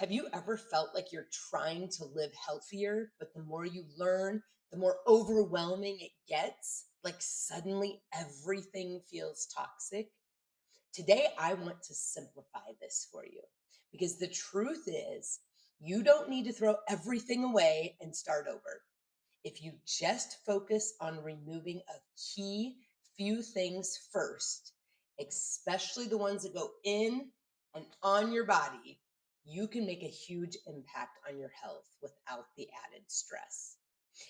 Have you ever felt like you're trying to live healthier, but the more you learn, the more overwhelming it gets? Like suddenly everything feels toxic? Today, I want to simplify this for you because the truth is, you don't need to throw everything away and start over. If you just focus on removing a key few things first, especially the ones that go in and on your body, you can make a huge impact on your health without the added stress.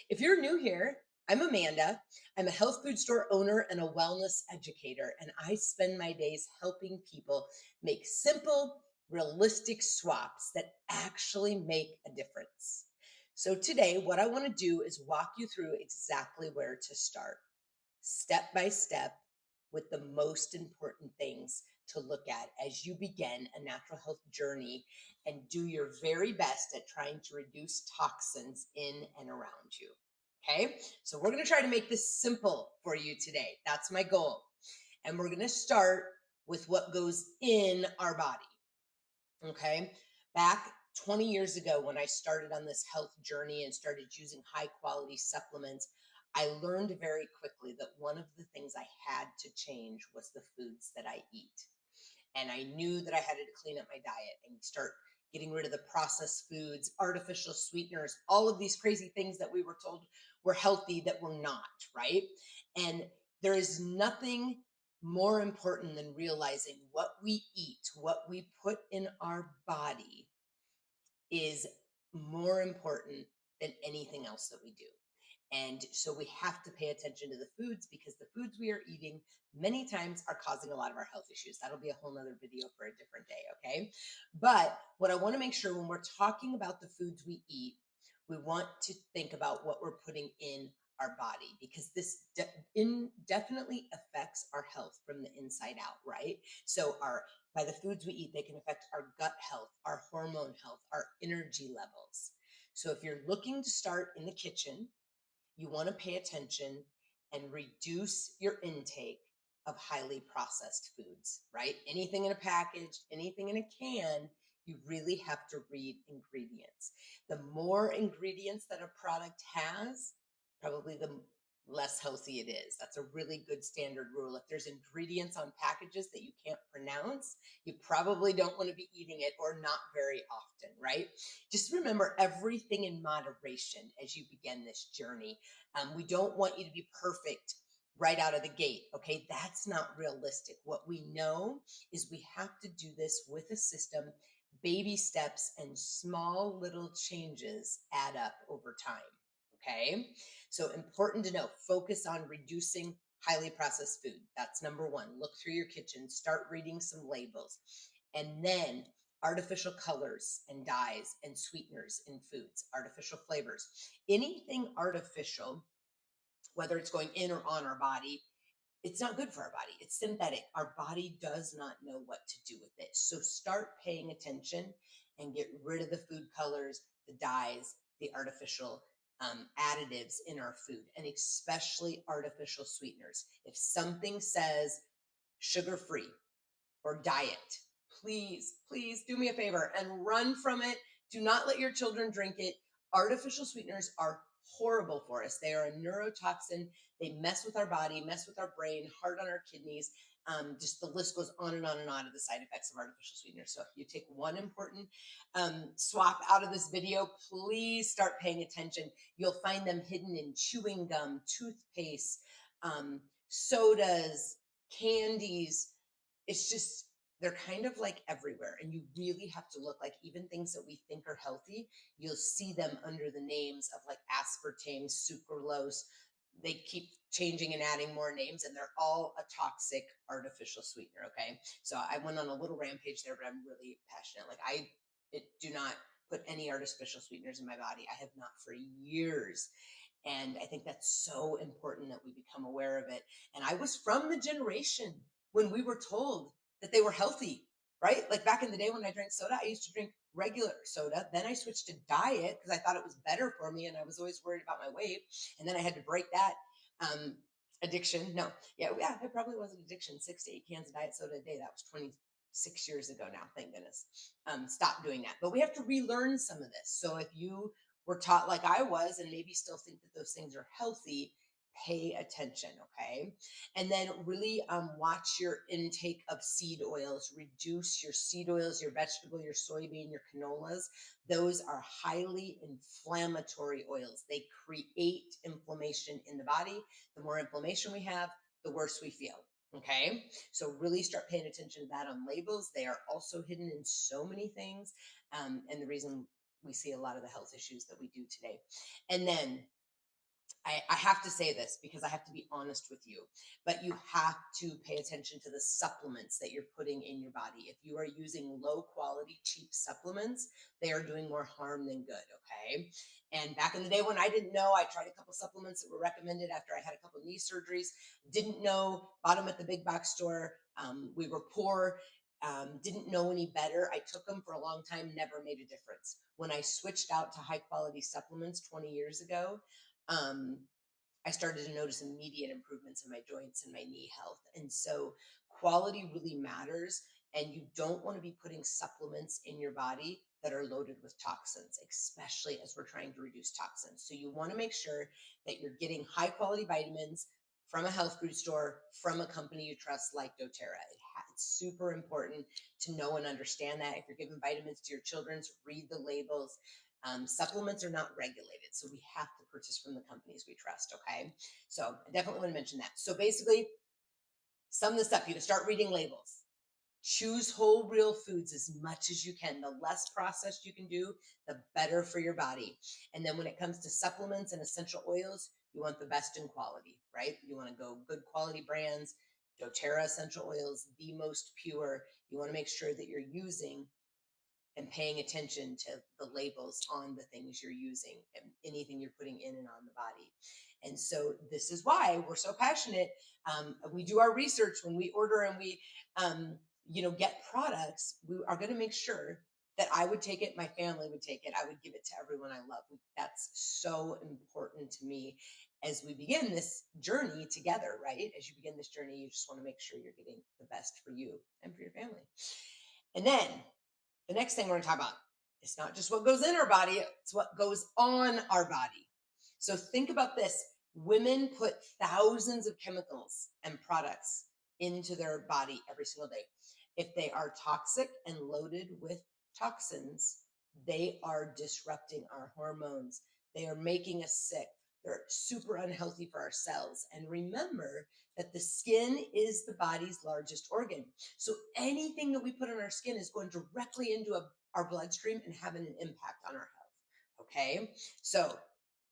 If you're new here, I'm Amanda. I'm a health food store owner and a wellness educator, and I spend my days helping people make simple, realistic swaps that actually make a difference. So, today, what I want to do is walk you through exactly where to start, step by step, with the most important things to look at as you begin a natural health journey and do your very best at trying to reduce toxins in and around you. Okay, so we're going to try to make this simple for you today. That's my goal. And we're going to start with what goes in our body. Okay, back 20 years ago, when I started on this health journey and started using high quality supplements, I learned very quickly that one of the things I had to change was the foods that I eat. And I knew that I had to clean up my diet and start getting rid of the processed foods, artificial sweeteners, all of these crazy things that we were told were healthy that were not, right? And there is nothing more important than realizing what we eat, what we put in our body is more important than anything else that we do. And so we have to pay attention to the foods because the foods we are eating many times are causing a lot of our health issues. That'll be a whole nother video for a different day. Okay. But what I want to make sure when we're talking about the foods we eat, we want to think about what we're putting in our body because this definitely affects our health from the inside out, right? So our by the foods we eat, they can affect our gut health, our hormone health, our energy levels. So if you're looking to start in the kitchen, you want to pay attention and reduce your intake of highly processed foods, right? Anything in a package, anything in a can, you really have to read ingredients. The more ingredients that a product has, probably the less healthy it is. That's a really good standard rule. If there's ingredients on packages that you can't pronounce, you probably don't want to be eating it or not very often, right? Just remember everything in moderation as you begin this journey. We don't want you to be perfect right out of the gate. Okay. That's not realistic. What we know is we have to do this with a system, baby steps, and small little changes add up over time. Okay. So important to know, focus on reducing highly processed food. That's number one. Look through your kitchen, start reading some labels. And then artificial colors and dyes and sweeteners in foods, artificial flavors, anything artificial, whether it's going in or on our body, it's not good for our body. It's synthetic. Our body does not know what to do with it. So start paying attention and get rid of the food colors, the dyes, the artificial additives in our food, and especially artificial sweeteners. If something says sugar free or diet, please do me a favor and run from it. Do not let your children drink it. Artificial sweeteners are horrible for us. They are a neurotoxin. They mess with our body, mess with our brain, hard on our kidneys. Just the list goes on and on and on of the side effects of artificial sweeteners. So if you take one important swap out of this video, please start paying attention. You'll find them hidden in chewing gum, toothpaste, sodas, candies. It's just they're kind of like everywhere, and you really have to look. Like even things that we think are healthy, you'll see them under the names of like aspartame, sucralose. They keep changing and adding more names, and they're all a toxic artificial sweetener. Okay, so I went on a little rampage there, but I'm really passionate. Like do not put any artificial sweeteners in my body. I have not for years. And I think that's so important that we become aware of it. And I was from the generation when we were told that they were healthy, right? Like back in the day when I drank soda, I used to drink regular soda. Then I switched to diet because I thought it was better for me. And I was always worried about my weight. And then I had to break that um, addiction. No, yeah, it probably was an addiction. 6 to 8 cans of diet soda a day. That was 6 years ago now, thank goodness. Stopped doing that. But we have to relearn some of this. So if you were taught like I was and maybe still think that those things are healthy, pay attention, okay? And then really watch your intake of seed oils. Reduce your seed oils, your vegetable, your soybean, your canolas. Those are highly inflammatory oils. They create inflammation in the body. The more inflammation we have, the worse we feel. Okay, so really start paying attention to that on labels. They are also hidden in so many things, and the reason we see a lot of the health issues that we do today. And then I have to say this because I have to be honest with you, but you have to pay attention to the supplements that you're putting in your body. If you are using low quality, cheap supplements, they are doing more harm than good. Okay. And back in the day when I didn't know, I tried a couple supplements that were recommended after I had a couple knee surgeries, didn't know, bought them at the big box store. We were poor. Didn't know any better. I took them for a long time, never made a difference. When I switched out to high quality supplements 20 years ago, um, I started to notice immediate improvements in my joints and my knee health. And so quality really matters. And you don't want to be putting supplements in your body that are loaded with toxins, especially as we're trying to reduce toxins. So you want to make sure that you're getting high quality vitamins from a health food store, from a company you trust like doTERRA. It's super important to know and understand that. If you're giving vitamins to your children, read the labels. Supplements are not regulated, so we have to purchase from the companies we trust, okay? So I definitely want to mention that. So basically, sum this up. You can start reading labels. Choose whole, real foods as much as you can. The less processed you can do, the better for your body. And then when it comes to supplements and essential oils, you want the best in quality, right? You want to go good quality brands. doTERRA essential oils, the most pure. You want to make sure that you're using and paying attention to the labels on the things you're using and anything you're putting in and on the body. And so this is why we're so passionate. We do our research when we order and we, get products. We are going to make sure that I would take it, my family would take it, I would give it to everyone I love. That's so important to me as we begin this journey together, right? As you begin this journey, you just want to make sure you're getting the best for you and for your family. And then the next thing we're going to talk about, it's not just what goes in our body, it's what goes on our body. So think about this. Women put thousands of chemicals and products into their body every single day. If they are toxic and loaded with toxins, they are disrupting our hormones. They are making us sick. They're super unhealthy for our cells. And remember that the skin is the body's largest organ. So anything that we put on our skin is going directly into our bloodstream and having an impact on our health. Okay, so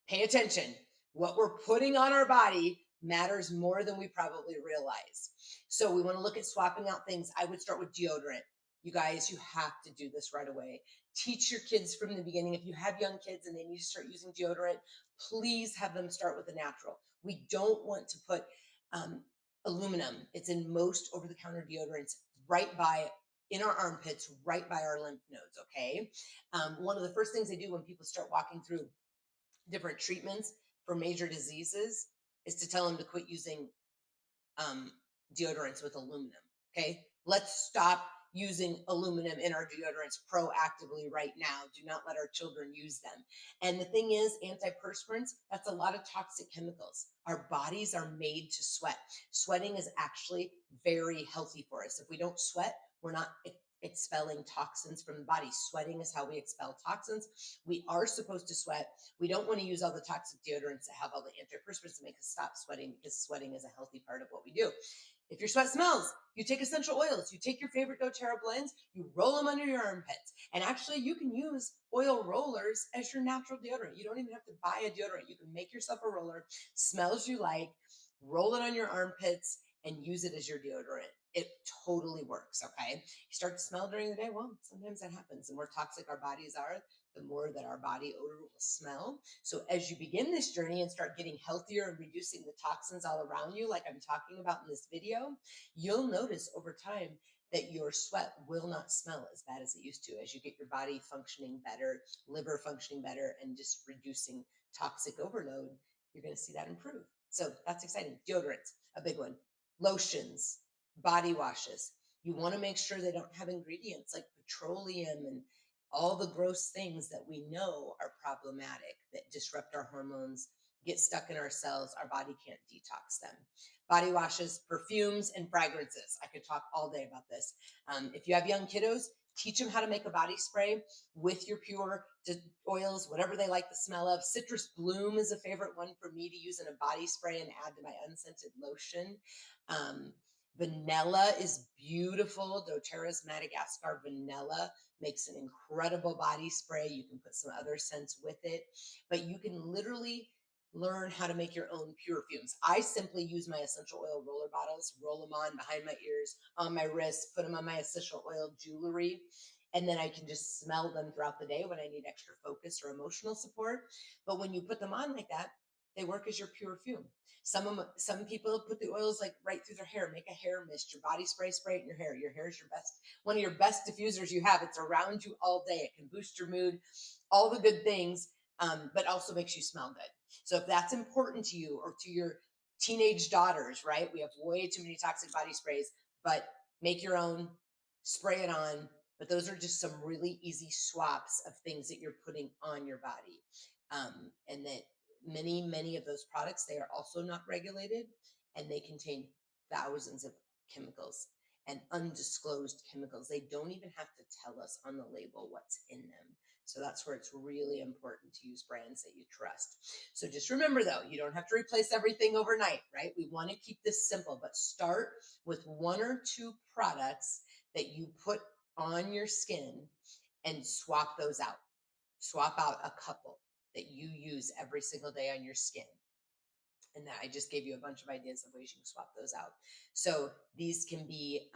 pay attention. What we're putting on our body matters more than we probably realize. So we want to look at swapping out things. I would start with deodorant. You guys, you have to do this right away. Teach your kids from the beginning. If you have young kids and they need to start using deodorant, please have them start with the natural. We don't want to put aluminum. It's in most over-the-counter deodorants right by in our armpits, right by our lymph nodes. Okay. One of the first things they do when people start walking through different treatments for major diseases is to tell them to quit using deodorants with aluminum. Okay, let's stop using aluminum in our deodorants proactively right now. Do not let our children use them. And the thing is, antiperspirants, that's a lot of toxic chemicals. Our bodies are made to sweat. Sweating is actually very healthy for us. If we don't sweat, we're not expelling toxins from the body. Sweating is how we expel toxins. We are supposed to sweat. We don't want to use all the toxic deodorants that have all the antiperspirants to make us stop sweating, because sweating is a healthy part of what we do. If your sweat smells, you take essential oils, you take your favorite doTERRA blends, you roll them under your armpits. And actually, you can use oil rollers as your natural deodorant. You don't even have to buy a deodorant. You can make yourself a roller, smells you like, roll it on your armpits, and use it as your deodorant. It totally works, okay? You start to smell during the day, well, sometimes that happens. The more toxic our bodies are, the more that our body odor will smell. So as you begin this journey and start getting healthier and reducing the toxins all around you, like I'm talking about in this video, you'll notice over time that your sweat will not smell as bad as it used to as you get your body functioning better, liver functioning better, and just reducing toxic overload. You're going to see that improve. So that's exciting. Deodorants, a big one. Lotions, body washes. You want to make sure they don't have ingredients like petroleum and all the gross things that we know are problematic that disrupt our hormones, get stuck in our cells. Our body can't detox them. Body washes, perfumes, and fragrances. I could talk all day about this. If you have young kiddos, teach them how to make a body spray with your pure oils, whatever they like the smell of. Citrus bloom is a favorite one for me to use in a body spray and add to my unscented lotion. Um, Vanilla is beautiful. doTERRA's Madagascar vanilla makes an incredible body spray. You can put some other scents with it, but you can literally learn how to make your own pure fumes. I simply use my essential oil roller bottles, roll them on behind my ears, on my wrists, put them on my essential oil jewelry, and then I can just smell them throughout the day when I need extra focus or emotional support. But when you put them on like that, they work as your pure fume. Some people put the oils like right through their hair, make a hair mist, your body spray it in your hair. Your hair is your best, one of your best diffusers you have. It's around you all day. It can boost your mood, all the good things, but also makes you smell good. So if that's important to you or to your teenage daughters, right? We have way too many toxic body sprays, but make your own, spray it on. But those are just some really easy swaps of things that you're putting on your body. And that many of those products, they are also not regulated, and they contain thousands of chemicals and undisclosed chemicals. They don't even have to tell us on the label what's in them. So that's where it's really important to use brands that you trust. So just remember though, you don't have to replace everything overnight, right? We want to keep this simple, but start with one or two products that you put on your skin and swap those out. Swap out a couple that you use every single day on your skin. And that I just gave you a bunch of ideas of ways you can swap those out. So these can be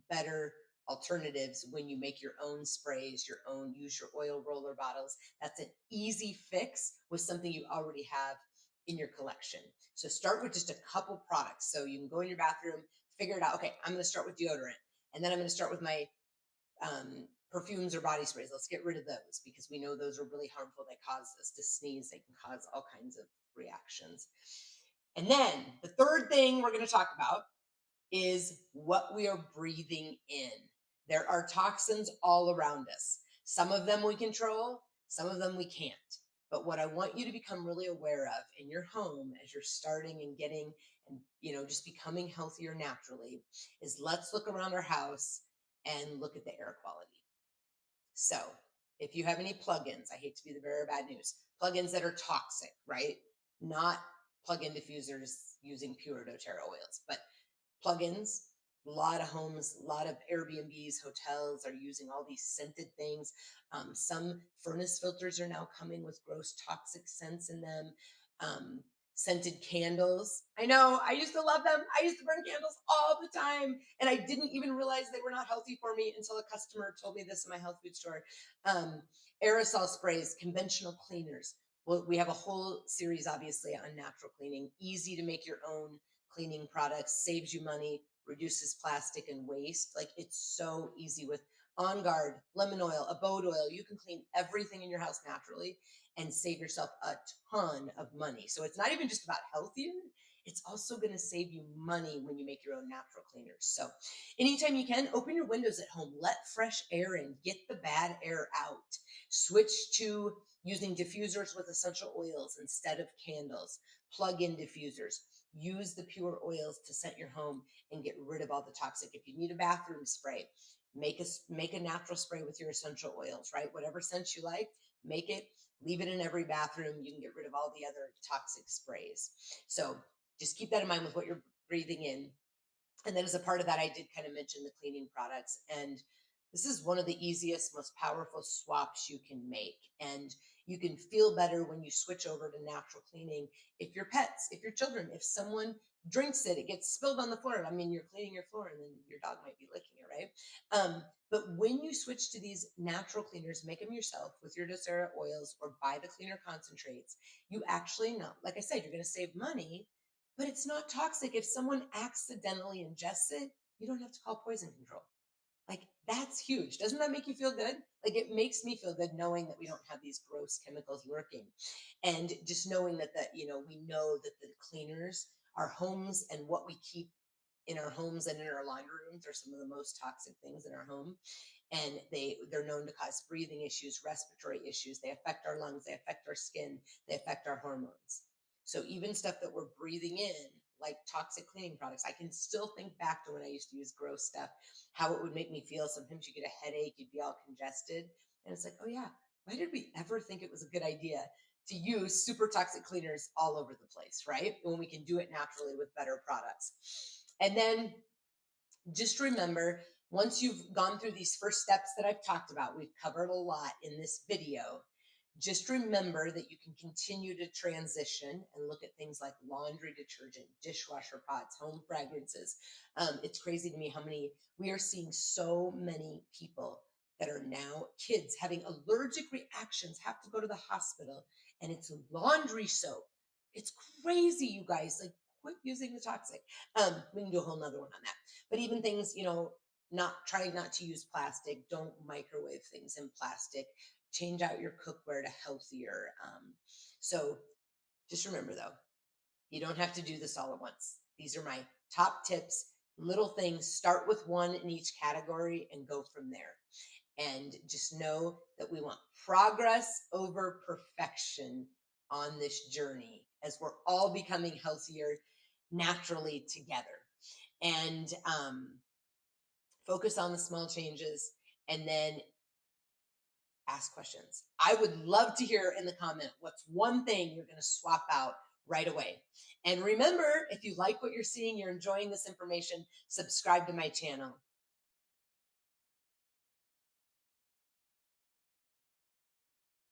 better alternatives when you make your own sprays, use your oil roller bottles. That's an easy fix with something you already have in your collection. So start with just a couple products. So you can go in your bathroom, figure it out. Okay, I'm going to start with deodorant, and then I'm going to start with my perfumes or body sprays. Let's get rid of those because we know those are really harmful. They cause us to sneeze. They can cause all kinds of reactions. And then the third thing we're going to talk about is what we are breathing in. There are toxins all around us. Some of them we control, some of them we can't. But what I want you to become really aware of in your home as you're starting and getting and just becoming healthier naturally is let's look around our house and look at the air quality. So if you have any plugins, I hate to be the bearer of bad news, plugins that are toxic, right? Not plug-in diffusers using pure doTERRA oils, but plugins. A lot of homes, a lot of Airbnbs, hotels are using all these scented things. Some furnace filters are now coming with gross toxic scents in them. Um, Scented candles. I know, I used to love them. I used to burn candles all the time, and I didn't even realize they were not healthy for me until a customer told me this in my health food store. Um, Aerosol sprays, conventional cleaners. Well, we have a whole series, obviously, on natural cleaning. Easy to make your own cleaning products, saves you money, reduces plastic and waste. Like it's so easy with On Guard, lemon oil, abode oil. You can clean everything in your house naturally and save yourself a ton of money. So it's not even just about healthier. It's also going to save you money when you make your own natural cleaners. So anytime you can, open your windows at home, let fresh air in, get the bad air out. Switch to using diffusers with essential oils instead of candles. Plug-in diffusers. Use the pure oils to scent your home and get rid of all the toxic. If you need a bathroom spray, make a natural spray with your essential oils, right? Whatever scent you like, make it, leave it in every bathroom. You can get rid of all the other toxic sprays. So just keep that in mind with what you're breathing in. And then as a part of that, I did kind of mention the cleaning products. And this is one of the easiest, most powerful swaps you can make. And you can feel better when you switch over to natural cleaning. If your pets, if your children, if someone drinks it, it gets spilled on the floor. I mean, you're cleaning your floor and then your dog might be licking it, right? But when you switch to these natural cleaners, make them yourself with your doTERRA oils or buy the cleaner concentrates, you actually know, like I said, you're going to save money, but it's not toxic. If someone accidentally ingests it, you don't have to call poison control. Like that's huge. Doesn't that make you feel good? Like it makes me feel good knowing that we don't have these gross chemicals lurking. And just knowing that we know that the cleaners, our homes and what we keep in our homes and in our laundry rooms are some of the most toxic things in our home. And they're known to cause breathing issues, respiratory issues. They affect our lungs, they affect our skin, they affect our hormones. So even stuff that we're breathing in, like toxic cleaning products, I can still think back to when I used to use gross stuff, how it would make me feel. Sometimes you get a headache, you'd be all congested. And it's like, oh yeah, why did we ever think it was a good idea to use super toxic cleaners all over the place, right? When we can do it naturally with better products. And then just remember, once you've gone through these first steps that I've talked about, we've covered a lot in this video. Just remember that you can continue to transition and look at things like laundry detergent, dishwasher pods, home fragrances. It's crazy to me how many we are seeing, so many people that are now kids having allergic reactions, have to go to the hospital, and it's laundry soap. It's crazy, you guys. Like, quit using the toxic. We can do a whole nother one on that. But even things, not trying not to use plastic, don't microwave things in plastic, change out your cookware to healthier. So just remember though, you don't have to do this all at once. These are my top tips, little things. Start with one in each category and go from there. And just know that we want progress over perfection on this journey as we're all becoming healthier naturally together. And focus on the small changes, and then ask questions. I would love to hear in the comment what's one thing you're going to swap out right away. And remember, if you like what you're seeing, you're enjoying this information, subscribe to my channel.